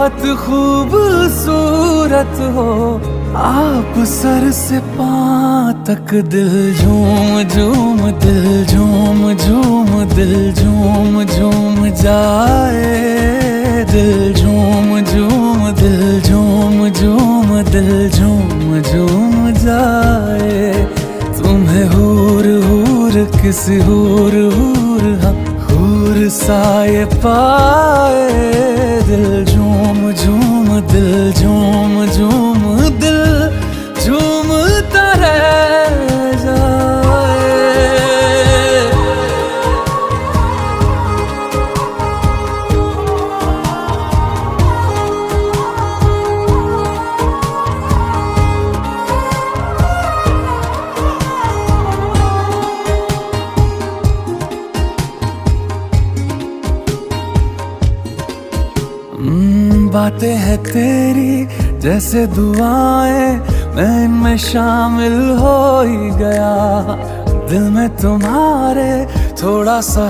बहुत खूबसूरत हो आप, सर से पाँव तक दिल झूम झूम, दिल झूम झूम, दिल झूम झूम जाए, दिल झूम झूम, दिल झूम झूम, दिल झूम झूम जाए। तुम्हें हूर हूर किसी हूर हूर, हाँ हूर साए पाए, दिल झूम झूम, दिल झूम झूम, दिल झूमता रह जाए। बातें हैं तेरी जैसे दुआएं, मैं इनमें शामिल हो ही गया, दिल में तुम्हारे थोड़ा सा